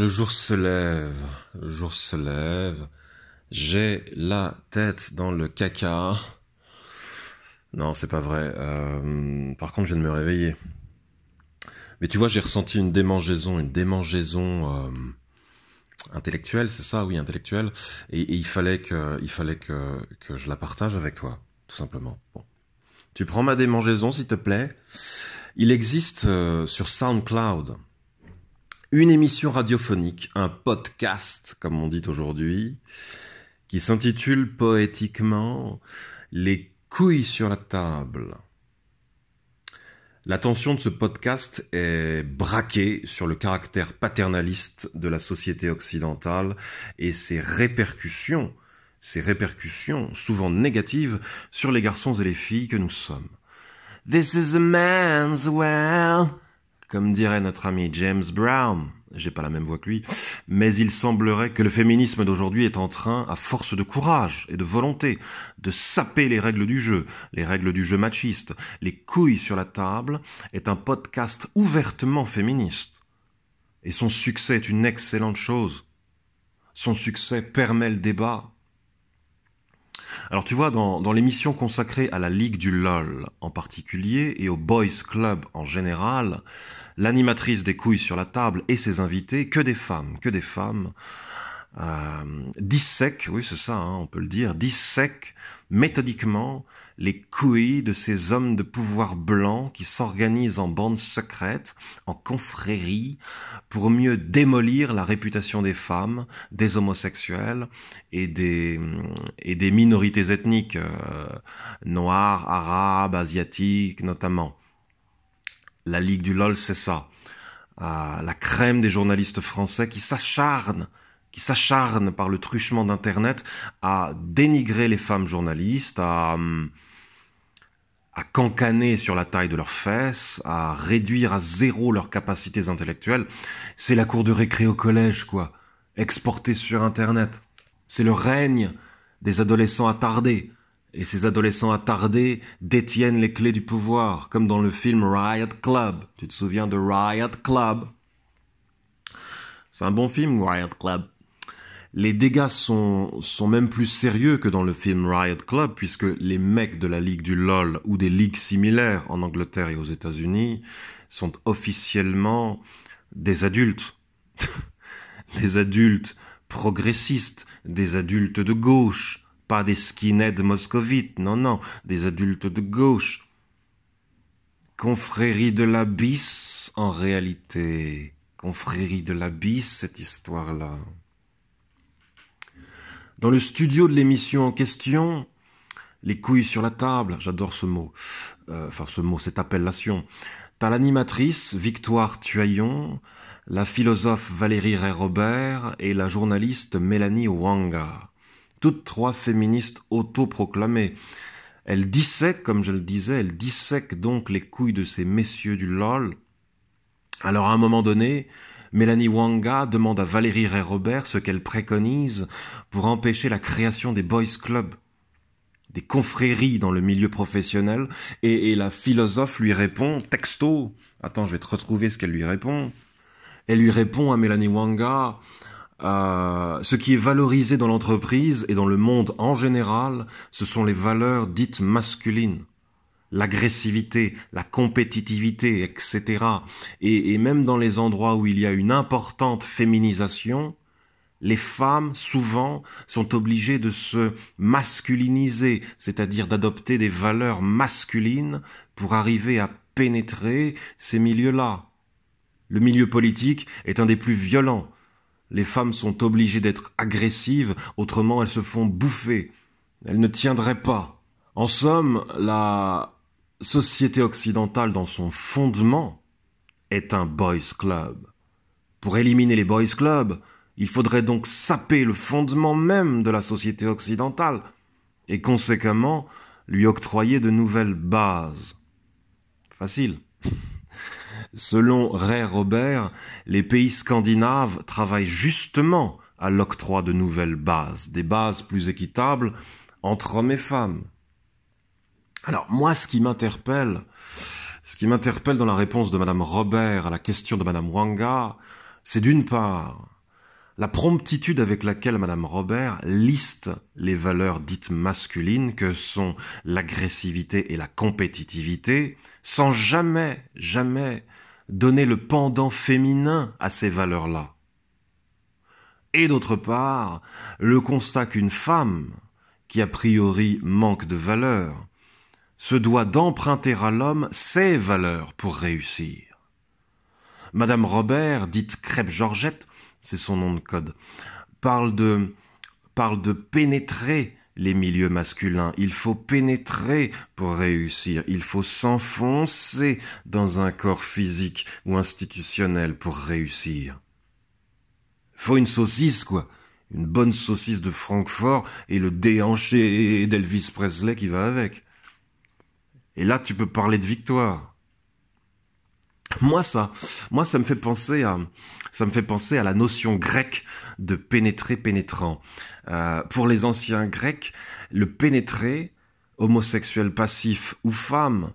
Le jour se lève, le jour se lève, j'ai la tête dans le caca. Non, c'est pas vrai. Par contre, je viens de me réveiller. Mais tu vois, j'ai ressenti une démangeaison intellectuelle, c'est ça, oui, intellectuelle. Et il fallait que je la partage avec toi, tout simplement. Bon. Tu prends ma démangeaison, s'il te plaît. Il existe sur SoundCloud une émission radiophonique, un podcast, comme on dit aujourd'hui, qui s'intitule poétiquement « Les couilles sur la table ». L'attention de ce podcast est braquée sur le caractère paternaliste de la société occidentale et ses répercussions souvent négatives sur les garçons et les filles que nous sommes. « This is a man's world », comme dirait notre ami James Brown. J'ai pas la même voix que lui, mais il semblerait que le féminisme d'aujourd'hui est en train, à force de courage et de volonté, de saper les règles du jeu machiste. Les couilles sur la table est un podcast ouvertement féministe. Et son succès est une excellente chose. Son succès permet le débat. Alors tu vois, dans l'émission consacrée à la Ligue du LOL en particulier et au Boys Club en général, l'animatrice des couilles sur la table et ses invités, que des femmes, dissèquent, oui c'est ça, on peut le dire, dissèquent méthodiquement les couilles de ces hommes de pouvoir blancs qui s'organisent en bandes secrètes, en confréries, pour mieux démolir la réputation des femmes, des homosexuels et des minorités ethniques, noires, arabes, asiatiques notamment. La Ligue du LOL, c'est ça. La crème des journalistes français qui s'acharnent par le truchement d'Internet à dénigrer les femmes journalistes, à cancaner sur la taille de leurs fesses, à réduire à zéro leurs capacités intellectuelles. C'est la cour de récré au collège, quoi. Exportée sur Internet. C'est le règne des adolescents attardés. Et ces adolescents attardés détiennent les clés du pouvoir, comme dans le film Riot Club. Tu te souviens de Riot Club? C'est un bon film, Riot Club. Les dégâts sont même plus sérieux que dans le film Riot Club, puisque les mecs de la Ligue du LOL ou des ligues similaires en Angleterre et aux États-Unis sont officiellement des adultes. Des adultes progressistes, des adultes de gauche, pas des skinheads moscovites, non, des adultes de gauche. Confrérie de l'abysse, en réalité. Confrérie de l'abysse, cette histoire-là. Dans le studio de l'émission en question, les couilles sur la table, j'adore ce mot, cette appellation. T'as l'animatrice Victoire Tuaillon, la philosophe Valérie Ray-Robert et la journaliste Mélanie Wanga. Toutes trois féministes autoproclamées. Elles dissèquent, comme je le disais, elles dissèquent donc les couilles de ces messieurs du LOL. Alors à un moment donné, Mélanie Wanga demande à Valérie Ray-Robert ce qu'elle préconise pour empêcher la création des boys clubs, des confréries dans le milieu professionnel, et la philosophe lui répond, texto, attends, je vais te retrouver ce qu'elle lui répond. Elle lui répond à Mélanie Wanga, ce qui est valorisé dans l'entreprise et dans le monde en général, ce sont les valeurs dites masculines. L'agressivité, la compétitivité, etc. Et même dans les endroits où il y a une importante féminisation, les femmes, souvent, sont obligées de se masculiniser, c'est-à-dire d'adopter des valeurs masculines pour arriver à pénétrer ces milieux-là. Le milieu politique est un des plus violents. Les femmes sont obligées d'être agressives, autrement elles se font bouffer. Elles ne tiendraient pas. En somme, la société occidentale, dans son fondement, est un boys club. Pour éliminer les boys clubs, il faudrait donc saper le fondement même de la société occidentale et conséquemment lui octroyer de nouvelles bases. Facile. Selon Ray-Robert, les pays scandinaves travaillent justement à l'octroi de nouvelles bases, des bases plus équitables entre hommes et femmes. Alors moi, ce qui m'interpelle dans la réponse de Madame Robert à la question de Madame Wanga, c'est d'une part La promptitude avec laquelle Madame Robert liste les valeurs dites masculines que sont l'agressivité et la compétitivité, sans jamais donner le pendant féminin à ces valeurs-là. Et d'autre part, le constat qu'une femme, qui a priori manque de valeurs, se doit d'emprunter à l'homme ses valeurs pour réussir. Madame Robert, dite Crêpe-Georgette, c'est son nom de code, parle de pénétrer les milieux masculins. Il faut pénétrer pour réussir. Il faut s'enfoncer dans un corps physique ou institutionnel pour réussir. Faut une saucisse, quoi. Une bonne saucisse de Francfort et le déhanché d'Elvis Presley qui va avec. Et là, tu peux parler de victoire. Moi, ça me fait penser à la notion grecque de pénétrer, pénétrant. Pour les anciens Grecs, le pénétrer, homosexuel passif ou femme,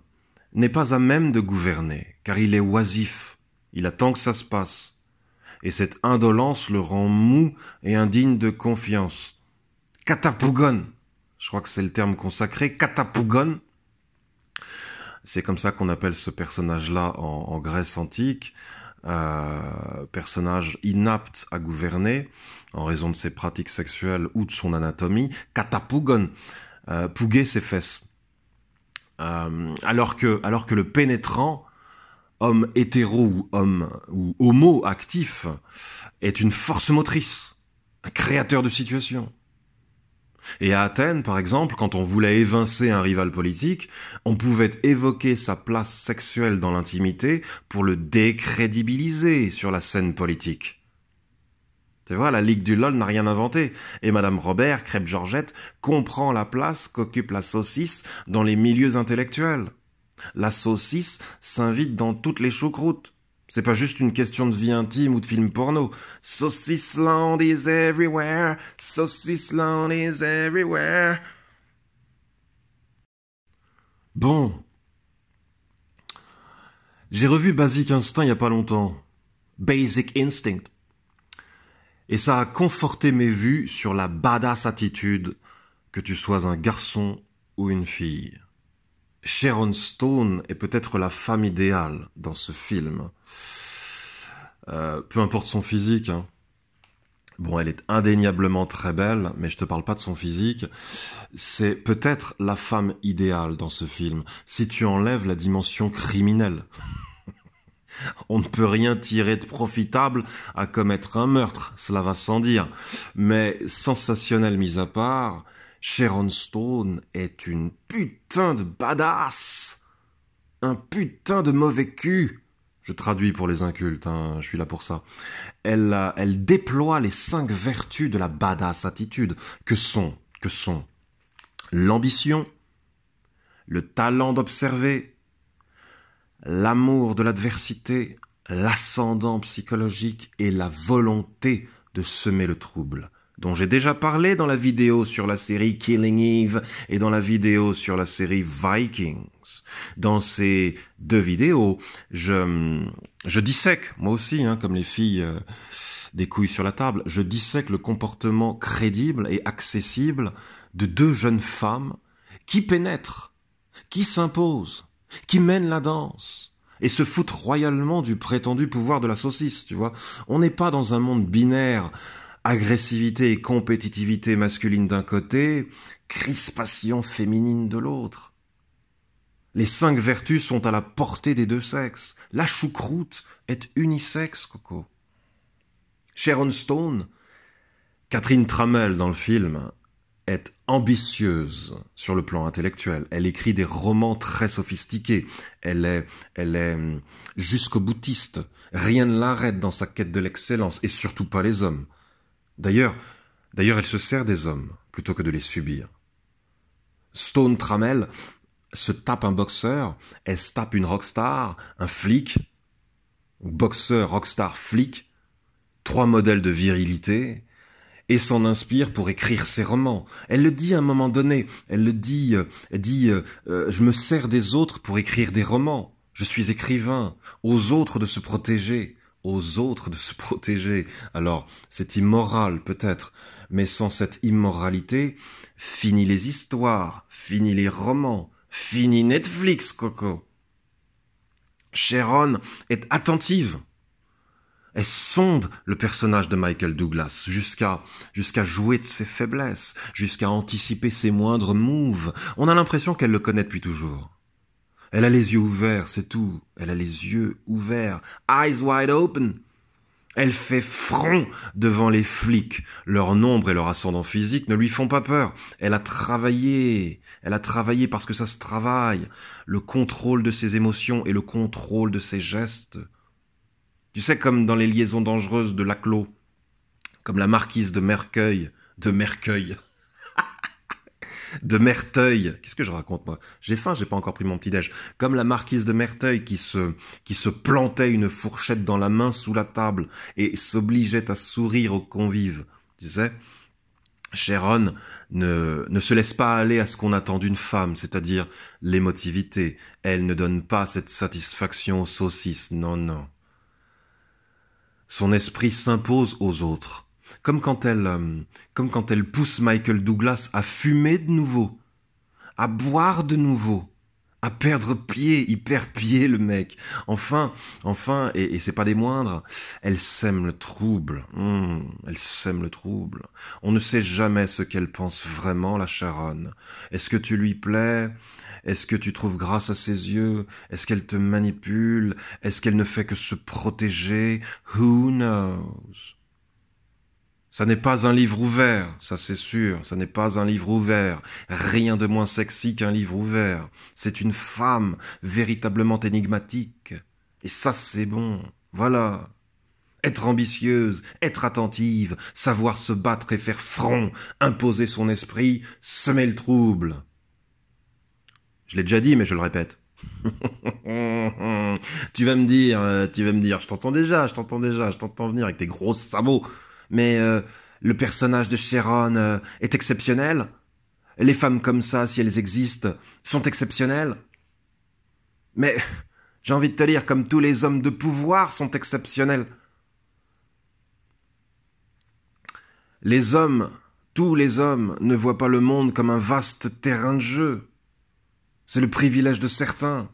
n'est pas à même de gouverner, car il est oisif. Il attend que ça se passe. Et cette indolence le rend mou et indigne de confiance. Katapougon, je crois que c'est le terme consacré, katapougon. C'est comme ça qu'on appelle ce personnage-là en Grèce antique, personnage inapte à gouverner en raison de ses pratiques sexuelles ou de son anatomie. Katapougon, pouguer ses fesses. Alors que le pénétrant, homme hétéro ou homo actif, est une force motrice, un créateur de situation. Et à Athènes, par exemple, quand on voulait évincer un rival politique, on pouvait évoquer sa place sexuelle dans l'intimité pour le décrédibiliser sur la scène politique. Tu vois, la Ligue du LOL n'a rien inventé. Et Madame Robert, Crêpe-Georgette, comprend la place qu'occupe la saucisse dans les milieux intellectuels. La saucisse s'invite dans toutes les choucroutes. C'est pas juste une question de vie intime ou de film porno. Saucisse land is everywhere. Saucisse land is everywhere. Bon. J'ai revu Basic Instinct il y a pas longtemps. Basic Instinct. Et ça a conforté mes vues sur la badass attitude, que tu sois un garçon ou une fille. Sharon Stone est peut-être la femme idéale dans ce film. Peu importe son physique. Hein. Bon, elle est indéniablement très belle, mais je te parle pas de son physique. C'est peut-être la femme idéale dans ce film, si tu enlèves la dimension criminelle. On ne peut rien tirer de profitable à commettre un meurtre, cela va sans dire. Mais sensationnel mis à part, Sharon Stone est une putain de badass. Un putain de mauvais cul. Je traduis pour les incultes, hein, je suis là pour ça. Elle déploie les 5 vertus de la badass attitude, que sont l'ambition, le talent d'observer, l'amour de l'adversité, l'ascendant psychologique et la volonté de semer le trouble, dont j'ai déjà parlé dans la vidéo sur la série Killing Eve et dans la vidéo sur la série Vikings. Dans ces 2 vidéos, je dissèque, moi aussi, hein, comme les filles des couilles sur la table, je dissèque le comportement crédible et accessible de 2 jeunes femmes qui pénètrent, qui s'imposent, qui mènent la danse et se foutent royalement du prétendu pouvoir de la saucisse, tu vois. On n'est pas dans un monde binaire, agressivité et compétitivité masculine d'un côté, crispation féminine de l'autre. Les 5 vertus sont à la portée des 2 sexes. La choucroute est unisexe, Coco. Sharon Stone, Catherine Tramell dans le film, est ambitieuse sur le plan intellectuel. Elle écrit des romans très sophistiqués. Elle est jusqu'au boutiste. Rien ne l'arrête dans sa quête de l'excellence, et surtout pas les hommes. D'ailleurs, elle se sert des hommes plutôt que de les subir. Stone Tramell se tape un boxeur, elle se tape une rockstar, un flic, boxeur, rockstar, flic, 3 modèles de virilité, et s'en inspire pour écrire ses romans. Elle le dit à un moment donné, elle dit je me sers des autres pour écrire des romans. Je suis écrivain, aux autres de se protéger, aux autres de se protéger. Alors, c'est immoral peut-être, mais sans cette immoralité, fini les histoires, fini les romans, fini Netflix, Coco. Sharon est attentive. Elle sonde le personnage de Michael Douglas jusqu'à jouer de ses faiblesses, jusqu'à anticiper ses moindres moves. On a l'impression qu'elle le connaît depuis toujours. Elle a les yeux ouverts, c'est tout. Elle a les yeux ouverts. Eyes wide open. Elle fait front devant les flics. Leur nombre et leur ascendant physique ne lui font pas peur. Elle a travaillé. Elle a travaillé parce que ça se travaille. Le contrôle de ses émotions et le contrôle de ses gestes. Tu sais, comme dans les liaisons dangereuses de Laclos. Comme la marquise de Merteuil. De Merteuil. Qu'est-ce que je raconte, moi? J'ai faim, j'ai pas encore pris mon petit-déj. Comme la marquise de Merteuil qui se plantait une fourchette dans la main sous la table et s'obligeait à sourire aux convives. Tu sais? Sharon ne se laisse pas aller à ce qu'on attend d'une femme, c'est-à-dire l'émotivité. Elle ne donne pas cette satisfaction aux saucisses. Non, non. Son esprit s'impose aux autres. Comme quand elle pousse Michael Douglas à fumer de nouveau, à boire de nouveau, à perdre pied. Il perd pied, le mec. Enfin, et c'est pas des moindres, elle sème le trouble. Elle sème le trouble. On ne sait jamais ce qu'elle pense vraiment, la Sharon. Est-ce que tu lui plais? Est-ce que tu trouves grâce à ses yeux? Est-ce qu'elle te manipule? Est-ce qu'elle ne fait que se protéger? Who knows? Ça n'est pas un livre ouvert, ça c'est sûr, ça n'est pas un livre ouvert. Rien de moins sexy qu'un livre ouvert. C'est une femme véritablement énigmatique. Et ça c'est bon, voilà. Être ambitieuse, être attentive, savoir se battre et faire front, imposer son esprit, semer le trouble. Je l'ai déjà dit, mais je le répète. Tu vas me dire, je t'entends venir avec tes gros sabots. Mais le personnage de Sharon est exceptionnel. Les femmes comme ça, si elles existent, sont exceptionnelles. Mais j'ai envie de te dire, comme tous les hommes de pouvoir sont exceptionnels. Les hommes, tous les hommes, ne voient pas le monde comme un vaste terrain de jeu. C'est le privilège de certains.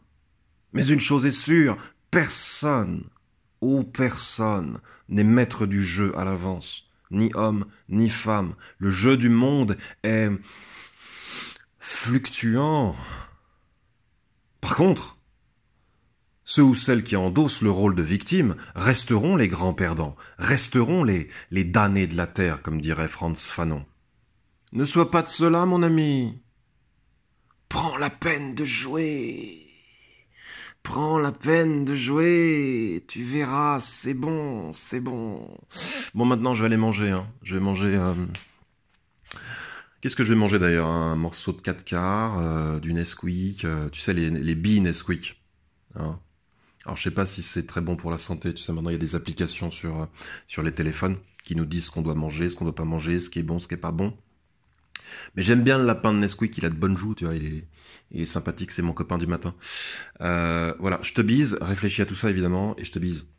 Mais une chose est sûre, personne n'est maître du jeu à l'avance. Ni homme, ni femme. Le jeu du monde est fluctuant. Par contre, ceux ou celles qui endossent le rôle de victime resteront les grands perdants, resteront les damnés de la terre, comme dirait Frantz Fanon. Ne sois pas de cela, mon ami. Prends la peine de jouer. Prends la peine de jouer, tu verras, c'est bon, c'est bon. Bon, maintenant, je vais aller manger, hein. Je vais manger... Qu'est-ce que je vais manger, d'ailleurs? Un morceau de 4 quarts, du Nesquik, tu sais, les billes Nesquik. Hein. Alors, je sais pas si c'est très bon pour la santé, tu sais, maintenant, il y a des applications sur les téléphones qui nous disent ce qu'on doit manger, ce qu'on doit pas manger, ce qui est bon, ce qui est pas bon. Mais j'aime bien le lapin de Nesquik, il a de bonnes joues, tu vois, il est sympathique, c'est mon copain du matin. Voilà, je te bise, réfléchis à tout ça évidemment, et je te bise.